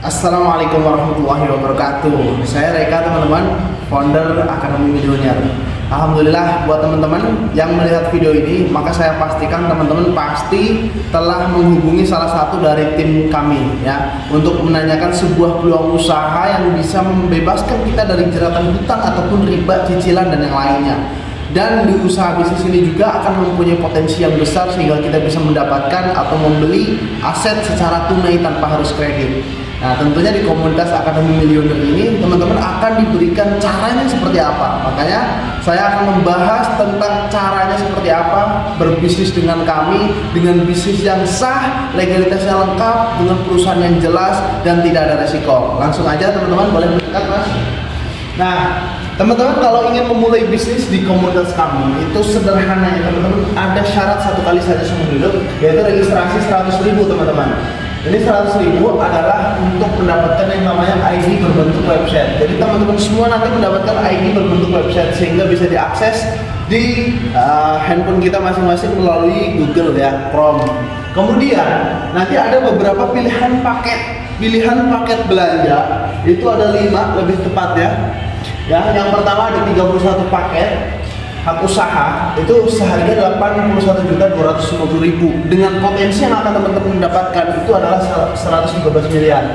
Assalamualaikum warahmatullahi wabarakatuh. Saya Reka, teman-teman, founder Akademi Milioner. Alhamdulillah, buat teman-teman yang melihat video ini, maka saya pastikan teman-teman pasti telah menghubungi salah satu dari tim kami ya, untuk menanyakan sebuah peluang usaha yang bisa membebaskan kita dari jeratan hutang ataupun riba, cicilan dan yang lainnya. Dan di usaha bisnis ini juga akan mempunyai potensi yang besar sehingga kita bisa mendapatkan atau membeli aset secara tunai tanpa harus kredit. Nah, tentunya di komunitas Akademi Milioner ini teman-teman akan diberikan caranya seperti apa. Makanya saya akan membahas tentang caranya seperti apa berbisnis dengan kami, dengan bisnis yang sah, legalitasnya lengkap, dengan perusahaan yang jelas dan tidak ada resiko. Langsung aja teman-teman, boleh mendekat Mas. Nah, teman-teman kalau ingin memulai bisnis di komunitas kami itu sederhana ya teman-teman, ada syarat satu kali saja seumur hidup, yaitu registrasi 100.000 teman-teman. Ini 100.000 adalah untuk mendapatkan yang namanya ID berbentuk website. Jadi teman-teman semua nanti mendapatkan ID berbentuk website sehingga bisa diakses di handphone kita masing-masing melalui Google ya, Chrome. Kemudian nanti ada beberapa pilihan paket belanja. Itu ada 5 lebih tepat ya. Ya, yang pertama ada 31 paket hak usaha, itu seharga 81.250.000 dengan potensi yang akan teman-teman mendapatkan itu adalah 113 miliar.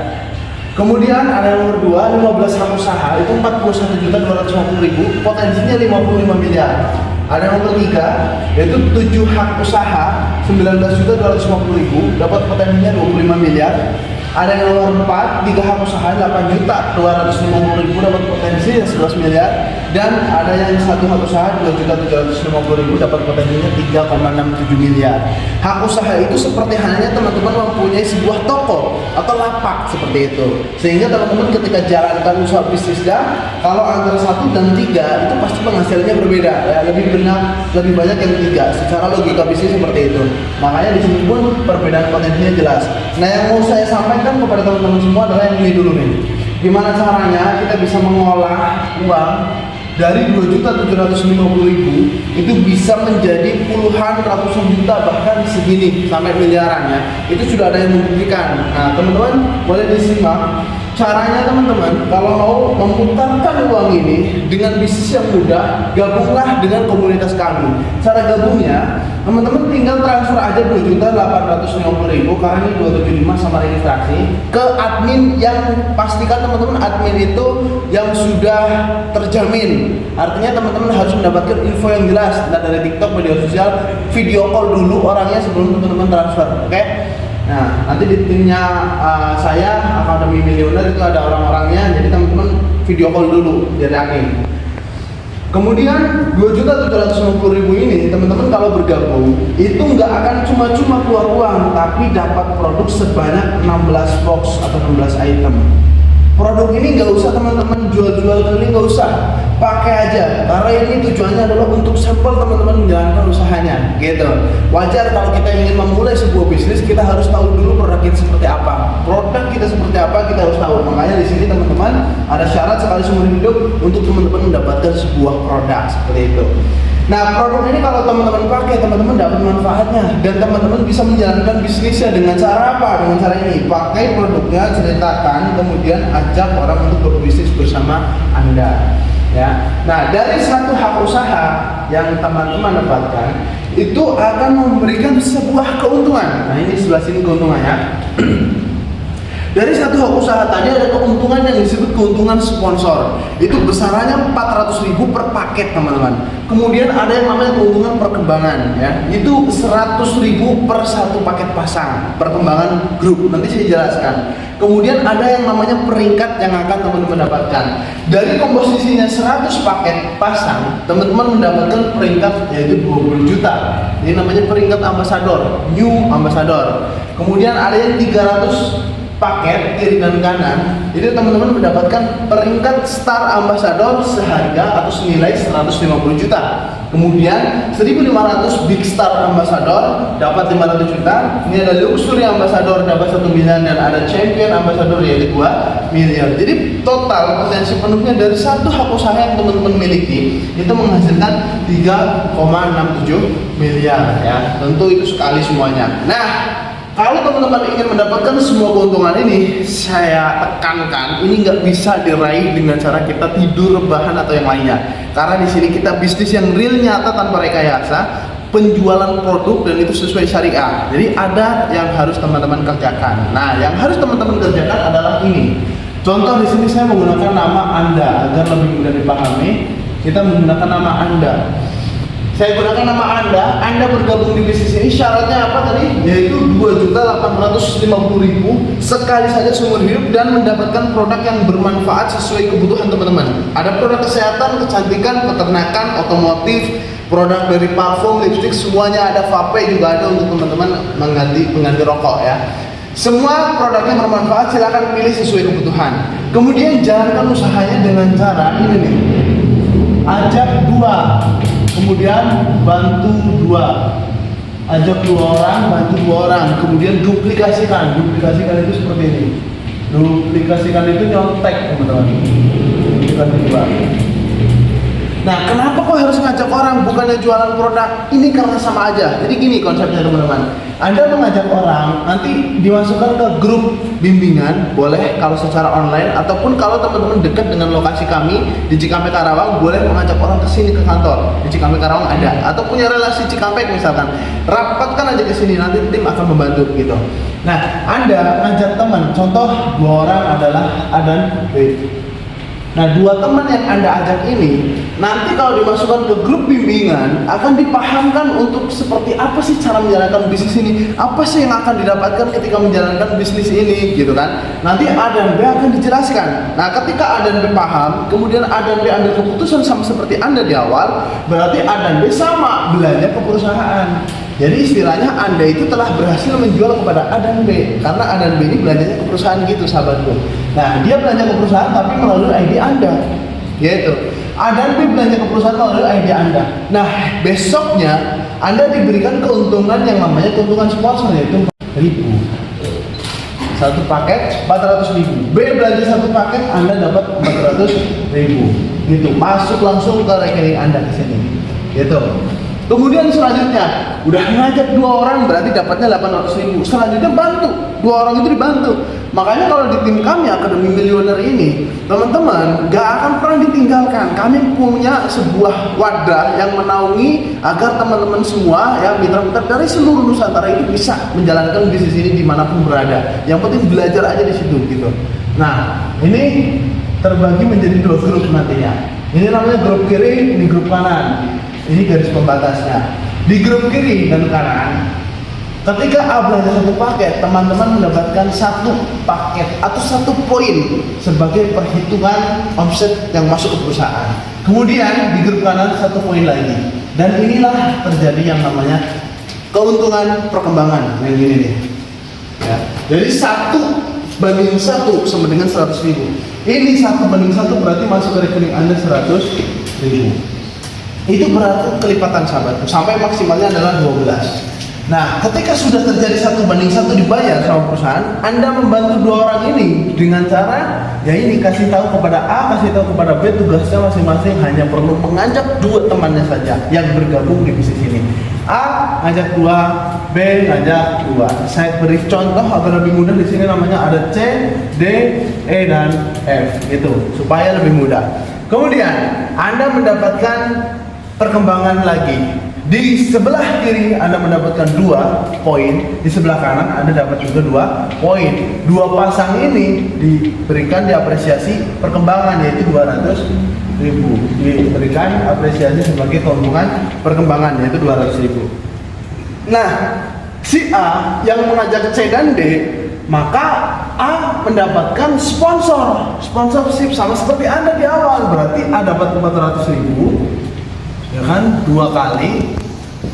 Kemudian ada yang nomor 2, 15 hak usaha itu 41.250.000, potensinya 55 miliar. Ada yang nomor 3 yaitu 7 hak usaha 19.250.000, dapat potensinya 25 miliar. Ada yang nomor 4, 3 hak usaha 8.250.000, dapat potensi 11 miliar. Dan ada yang 1 hak usaha 2.750.000, dapat potensinya 3,67 miliar. Hak usaha itu seperti halnya teman-teman mempunyai sebuah toko atau lapak seperti itu. Sehingga teman-teman ketika jalankan usaha bisnisnya, kalau antara 1 dan 3 itu pasti penghasilannya berbeda ya, lebih banyak yang 3. Secara logika bisnis seperti itu. Makanya di sini pun perbedaan potensinya jelas. Nah, yang mau saya sampaikan kepada teman-teman semua adalah yang ini dulu nih. Gimana caranya kita bisa mengolah uang dari 2.750.000 itu bisa menjadi puluhan ratusan juta, bahkan segini sampai miliaran ya. Itu sudah ada yang membuktikan. Nah, teman-teman boleh disimak caranya teman-teman. Kalau mau memutarkan uang ini dengan bisnis yang mudah, gabunglah dengan komunitas kami. Cara gabungnya, teman-teman tinggal transfer aja 2.850.000 karena ini 275 sama registrasi ke admin yang pastikan teman-teman admin itu yang sudah terjamin. Artinya teman-teman harus mendapatkan info yang jelas, entah dari TikTok, media sosial, video call dulu orangnya sebelum teman-teman transfer, oke? Nah, nanti di timnya saya Akademi Milioner itu ada orang-orangnya, jadi teman-teman video call dulu dari admin. Kemudian 2.750.000 ini teman-teman kalau bergabung itu nggak akan cuma-cuma keluar uang, tapi dapat produk sebanyak 16 box atau 16 item. Produk ini nggak usah teman-teman jual-jual keliling, nggak usah, pakai aja karena ini tujuannya adalah untuk sampel teman-teman menjalankan usahanya gitu. Wajar kalau kita ingin memulai sebuah bisnis, kita harus tahu dulu produk kita seperti apa, produk kita seperti apa, kita harus tahu. Makanya di sini teman-teman ada syarat sekali seumur hidup untuk teman-teman mendapatkan sebuah produk seperti itu. Nah, produk ini kalau teman-teman pakai, teman-teman dapat manfaatnya dan teman-teman bisa menjalankan bisnisnya dengan cara apa? Dengan cara ini, pakai produknya, ceritakan, kemudian ajak orang untuk berbisnis bersama Anda. Ya. Nah, dari 1 hak usaha yang teman-teman dapatkan itu akan memberikan sebuah keuntungan. Nah, ini sebelah sini keuntungannya. Dari 1 hak usaha tadi ada keuntungan yang disebut keuntungan sponsor. Itu besarannya 400.000 per paket teman-teman. Kemudian ada yang namanya keuntungan perkembangan ya. Itu 100.000 per 1 paket pasang, perkembangan grup. Nanti saya jelaskan. Kemudian ada yang namanya peringkat yang akan teman-teman dapatkan. Dari komposisinya 100 paket pasang, teman-teman mendapatkan peringkat yaitu 20 juta. Ini namanya peringkat ambasador, new ambasador. Kemudian ada yang 300 paket kiri dan kanan, itu teman-teman mendapatkan peringkat star ambassador seharga atau senilai 150 juta. Kemudian 1.500 big star ambassador dapat 500 juta. Ini ada luxury ambassador dapat 1 miliar dan ada champion ambassador yaitu 2 miliar. Jadi total potensi penuhnya dari 1 hak usaha yang teman-teman miliki itu menghasilkan 3,67 miliar ya. Tentu itu sekali semuanya. Nah, Kalau teman-teman ingin mendapatkan semua keuntungan ini, saya tekankan ini nggak bisa diraih dengan cara kita tidur, rebahan atau yang lainnya. Karena di sini kita bisnis yang real, nyata, tanpa rekayasa, penjualan produk dan itu sesuai syariah. Jadi ada yang harus teman-teman kerjakan. Nah, yang harus teman-teman kerjakan adalah ini. Contoh di sini saya menggunakan nama Anda agar lebih mudah dipahami. Kita menggunakan nama Anda. Saya gunakan nama Anda bergabung di bisnis ini, syaratnya apa tadi? Yaitu 2.850.000 sekali saja seumur hidup dan mendapatkan produk yang bermanfaat sesuai kebutuhan teman-teman. Ada produk kesehatan, kecantikan, peternakan, otomotif, produk dari parfum, lipstick, semuanya ada. Vape juga ada untuk teman-teman pengganti rokok ya. Semua produknya bermanfaat, silakan pilih sesuai kebutuhan. Kemudian jalankan usahanya dengan cara ini nih. Ajak 2, kemudian bantu 2, ajak 2 orang, bantu 2 orang, kemudian duplikasikan itu seperti ini. Duplikasikan itu nyontek teman-teman. Duplikasi 2. Nah, kenapa kok harus ngajak orang bukannya jualan produk? Ini karena sama aja. Jadi gini konsepnya teman-teman. Anda mengajak orang, nanti dimasukkan ke grup bimbingan, boleh kalau secara online, ataupun kalau teman-teman dekat dengan lokasi kami di Cikampek Karawang, boleh mengajak orang ke sini ke kantor. Di Cikampek Karawang ada, atau punya relasi Cikampek misalkan, rapatkan aja ke sini, nanti tim akan membantu gitu. Nah, Anda ngajak teman, contoh 2 orang adalah A dan B. Nah, 2 teman yang Anda ajak ini nanti kalau dimasukkan ke grup bimbingan akan dipahamkan untuk seperti apa sih cara menjalankan bisnis ini, apa sih yang akan didapatkan ketika menjalankan bisnis ini gitu kan. Nanti A dan B akan dijelaskan. Nah, ketika A dan B paham, kemudian A dan B ambil keputusan sama seperti Anda di awal, berarti A dan B sama belanja ke perusahaan. Jadi istilahnya Anda itu telah berhasil menjual kepada A dan B, karena A dan B ini belanjanya ke perusahaan gitu sahabatku. Nah, dia belanja ke perusahaan tapi melalui ID Anda, yaitu A dan B belanja ke perusahaan melalui ID Anda. Nah, besoknya Anda diberikan keuntungan yang namanya keuntungan sponsor, yaitu 4.000. Satu paket 400.000. B belanja satu paket, Anda dapat 400.000. Gitu, masuk langsung ke rekening Anda di sini. Gitu. Kemudian selanjutnya, udah ngajak 2 orang berarti dapatnya 800.000. Selanjutnya bantu, 2 orang itu dibantu. Makanya kalau di tim kami Akademi Milioner ini, teman-teman gak akan pernah ditinggalkan. Kami punya sebuah wadah yang menaungi agar teman-teman semua ya mitra-mitra dari seluruh Nusantara itu bisa menjalankan bisnis ini dimanapun berada. Yang penting belajar aja di situ gitu. Nah, ini terbagi menjadi 2 grup nantinya. Ini namanya grup kiri, ini grup kanan. Ini garis pembatasnya. Di grup kiri dan kanan, ketika A belanja satu paket, teman-teman mendapatkan 1 paket atau 1 poin sebagai perhitungan omset yang masuk ke perusahaan. Kemudian di grup kanan 1 poin lagi. Dan inilah terjadi yang namanya keuntungan perkembangan yang ini nih. Ya. Jadi 1:1 sama dengan 100.000. Ini 1:1 berarti masuk ke rekening Anda 100.000. Itu berarti kelipatan sahabatku, sampai maksimalnya adalah 12. Nah, ketika sudah terjadi 1:1 dibayar sama perusahaan, Anda membantu 2 orang ini dengan cara ya ini, kasih tahu kepada A, kasih tahu kepada B, tugasnya masing-masing hanya perlu mengajak 2 temannya saja yang bergabung di bisnis ini. A ngajak 2, B ngajak 2. Saya beri contoh agar lebih mudah. Di sini namanya ada C, D, E dan F gitu, supaya lebih mudah. Kemudian Anda mendapatkan perkembangan lagi. Di sebelah kiri Anda mendapatkan 2 poin, di sebelah kanan Anda dapat juga 2 poin. 2 pasang ini diberikan diapresiasi perkembangan, yaitu 200.000. Diberikan apresiasi sebagai keuntungan perkembangan, yaitu 200.000. Nah, si A yang mengajak C dan D, maka A mendapatkan sponsorship sama seperti Anda di awal. Berarti A dapat 400.000, ya kan, 2 kali.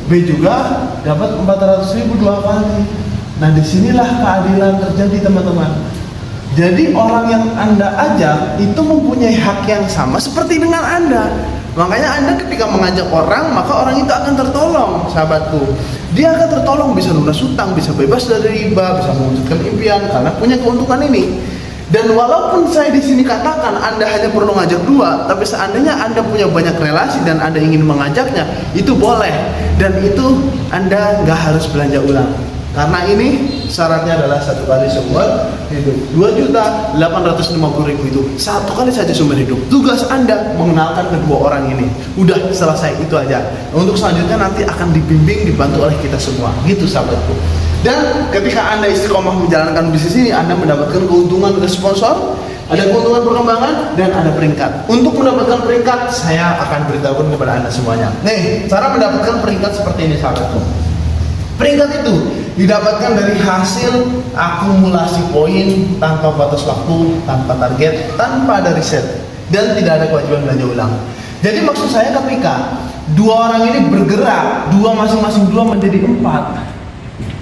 B juga dapat 400.000 2 kali. Nah, disinilah keadilan terjadi teman-teman. Jadi orang yang Anda ajak itu mempunyai hak yang sama seperti dengan Anda. Makanya Anda ketika mengajak orang, maka orang itu akan tertolong, sahabatku. Dia akan tertolong, bisa lunas hutang, bisa bebas dari riba, bisa mewujudkan impian karena punya keuntungan ini. Dan walaupun saya di sini katakan Anda hanya perlu ngajak 2, tapi seandainya Anda punya banyak relasi dan Anda ingin mengajaknya, itu boleh. Dan itu Anda nggak harus belanja ulang. Karena ini syaratnya adalah 1 kali seumur hidup. 2.850.000 itu 1 kali saja seumur hidup. Tugas Anda mengenalkan kedua orang ini. Udah selesai, itu aja. Untuk selanjutnya nanti akan dibimbing, dibantu oleh kita semua. Gitu sahabatku. Dan ketika Anda istiqomah menjalankan bisnis ini, Anda mendapatkan keuntungan dari sponsor, ada keuntungan perkembangan, dan ada peringkat. Untuk mendapatkan peringkat, saya akan beritahukan kepada Anda semuanya. Nih, cara mendapatkan peringkat seperti ini sahabatku. Peringkat itu didapatkan dari hasil akumulasi poin tanpa batas waktu, tanpa target, tanpa ada riset, dan tidak ada kewajiban belanja ulang. Jadi maksud saya ketika dua orang ini bergerak, masing-masing dua menjadi 4,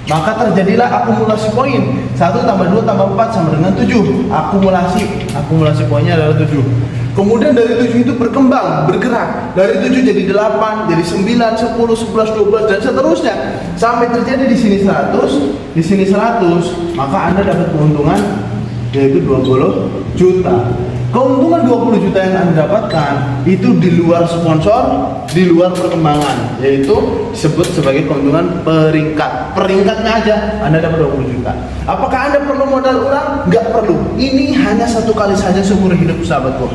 maka terjadilah akumulasi poin. 1 tambah 2 tambah 4 sama dengan 7. Akumulasi poinnya adalah 7. Kemudian dari 7 itu berkembang, bergerak. Dari 7 jadi 8, jadi 9, 10, 11, 12 dan seterusnya. Sampai terjadi di sini 100, di sini 100, maka Anda dapat keuntungan yaitu 20 juta. Keuntungan 20 juta yang Anda dapatkan itu di luar sponsor, di luar perkembangan, yaitu disebut sebagai keuntungan peringkat. Peringkatnya aja Anda dapat 20 juta. Apakah Anda perlu modal ulang? Nggak perlu. Ini hanya 1 kali saja seumur hidup sahabatku.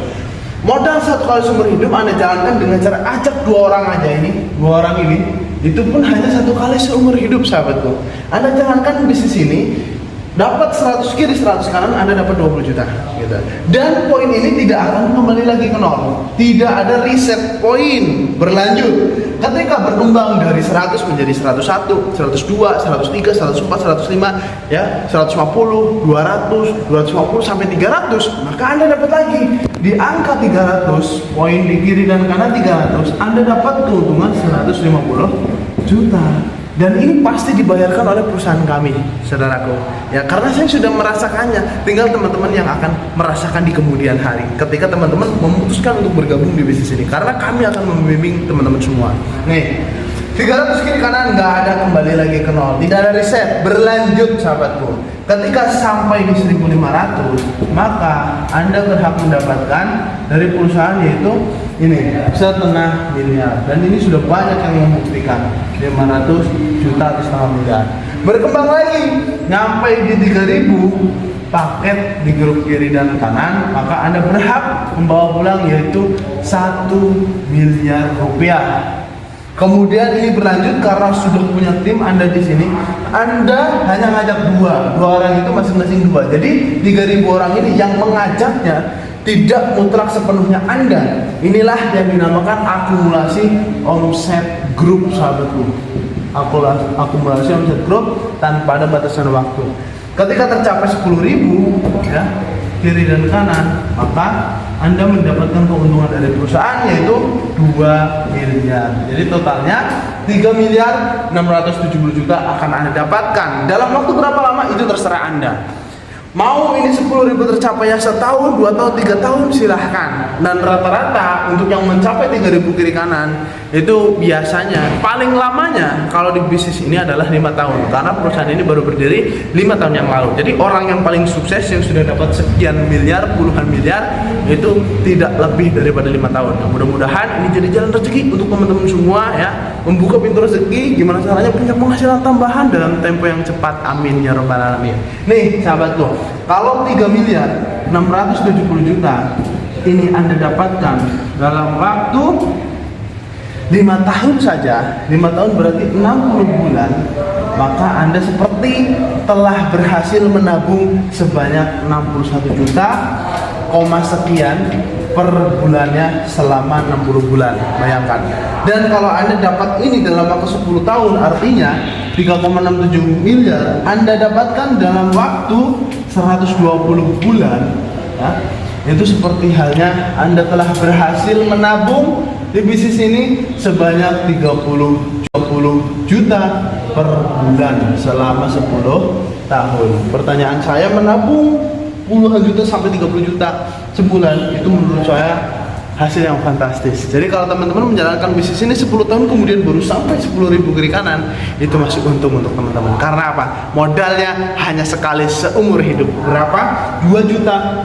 Modal 1 kali seumur hidup Anda jalankan dengan cara ajak 2 orang aja ini, 2 orang ini, itu pun hanya 1 kali seumur hidup sahabatku. Anda jalankan bisnis ini, dapat 100 kiri 100 kanan, Anda dapat 20 juta gitu. Dan poin ini tidak akan kembali lagi ke nol. Tidak ada reset poin, berlanjut. Ketika berkembang dari 100 menjadi 101, 102, 103, 104, 105, ya, 150, 200, 250 sampai 300, maka Anda dapat lagi di angka 300, poin di kiri dan kanan 300, Anda dapat keuntungan 150 juta. Dan ini pasti dibayarkan oleh perusahaan kami, saudaraku. Ya, karena saya sudah merasakannya. Tinggal teman-teman yang akan merasakan di kemudian hari. Ketika teman-teman memutuskan untuk bergabung di bisnis ini, karena kami akan membimbing teman-teman semua. Nih, 300 kiri kanan nggak ada kembali lagi ke nol, tidak ada reset, berlanjut sahabatku. Ketika sampai di 1.500, maka Anda berhak mendapatkan dari perusahaan yaitu ini 1,5 miliar, dan ini sudah banyak yang membuktikan 500 juta atau 1,5 miliar. Berkembang lagi nyampe di 3.000 paket di grup kiri dan kanan, maka Anda berhak membawa pulang yaitu 1 miliar rupiah. Kemudian ini berlanjut karena sudah punya tim Anda di sini, Anda hanya ngajak 2 orang itu masing-masing 2. Jadi 3.000 orang ini yang mengajaknya tidak mutlak sepenuhnya Anda.Inilah yang dinamakan akumulasi omset grup sahabatku. Akumulasi omset grup tanpa ada batasan waktu. Ketika tercapai 10.000 ya, kiri dan kanan, maka Anda mendapatkan keuntungan dari perusahaan yaitu 2 miliar. Jadi totalnya 3 miliar 670 juta akan Anda dapatkan. Dalam waktu berapa lama itu terserah Anda. Mau ini 10.000 tercapai ya setahun, 2 tahun, 3 tahun silahkan. Dan rata-rata untuk yang mencapai 3.000 kiri kanan itu biasanya paling lamanya kalau di bisnis ini adalah 5 tahun. Karena perusahaan ini baru berdiri 5 tahun yang lalu. Jadi orang yang paling sukses yang sudah dapat sekian miliar, puluhan miliar itu tidak lebih daripada 5 tahun. Nah, mudah-mudahan ini jadi jalan rezeki untuk teman-teman semua ya, membuka pintu rezeki. Gimana caranya punya penghasilan tambahan dalam tempo yang cepat. Amin ya rabbal alamin. Nih sahabatku, kalau 3 miliar 670 juta ini Anda dapatkan dalam waktu 5 tahun saja, 5 tahun berarti 60 bulan, maka Anda seperti telah berhasil menabung sebanyak 61 juta, sekian per bulannya selama 60 bulan. Bayangkan. Dan kalau Anda dapat ini dalam waktu 10 tahun, artinya 3,67 miliar Anda dapatkan dalam waktu 120 bulan ya. Itu seperti halnya Anda telah berhasil menabung di bisnis ini sebanyak 30 juta per bulan selama 10 tahun. Pertanyaan saya, menabung puluhan juta sampai 30 juta sebulan itu menurut saya hasil yang fantastis. Jadi kalau teman-teman menjalankan bisnis ini 10 tahun kemudian baru sampai 10.000 kiri kanan, itu masih untung untuk teman-teman. Karena apa? Modalnya hanya sekali seumur hidup. Berapa? 2.850.000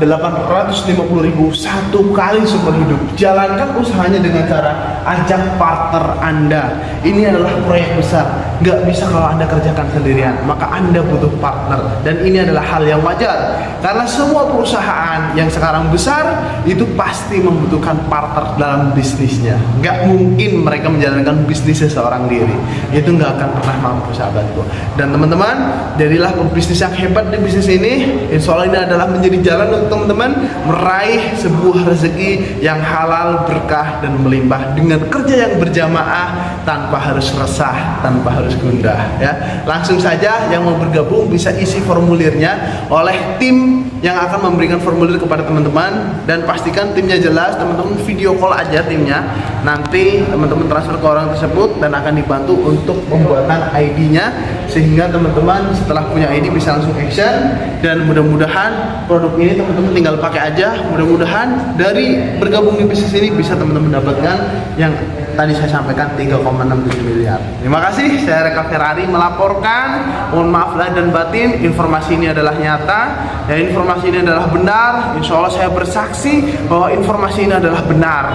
satu kali seumur hidup. Jalankan usahanya dengan cara ajak partner Anda. Ini adalah proyek besar. nggak bisa kalau Anda kerjakan sendirian, maka Anda butuh partner. Dan ini adalah hal yang wajar, karena semua perusahaan yang sekarang besar itu pasti membutuhkan partner dalam bisnisnya. Nggak mungkin mereka menjalankan bisnisnya seorang diri, itu nggak akan pernah mampu, sahabatku. Dan teman-teman, jadilah pembisnis yang hebat di bisnis ini. Insya Allah ini adalah menjadi jalan untuk teman-teman meraih sebuah rezeki yang halal, berkah, dan melimpah dengan kerja yang berjamaah tanpa harus resah, tanpa harus gundah, ya. Langsung saja yang mau bergabung bisa isi formulirnya oleh tim yang akan memberikan formulir kepada teman-teman, dan pastikan timnya jelas. Teman-teman video call aja timnya, nanti teman-teman transfer ke orang tersebut dan akan dibantu untuk pembuatan ID-nya, sehingga teman-teman setelah punya ID bisa langsung action. Dan mudah-mudahan produk ini teman-teman tinggal pakai aja. Mudah-mudahan dari bergabung di bisnis ini bisa teman-teman dapatkan yang tadi saya sampaikan 3,67 miliar. Terima kasih, saya Reka Ferrari melaporkan. Mohon maaf lahir dan batin, informasi ini adalah nyata dan informasi ini adalah benar. Insya Allah saya bersaksi bahwa informasi ini adalah benar.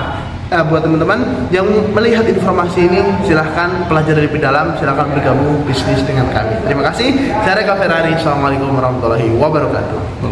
Buat teman-teman yang melihat informasi ini, silahkan pelajari lebih dalam, silahkan bergabung bisnis dengan kami. Terima kasih, saya Reka Ferrari. Assalamualaikum warahmatullahi wabarakatuh.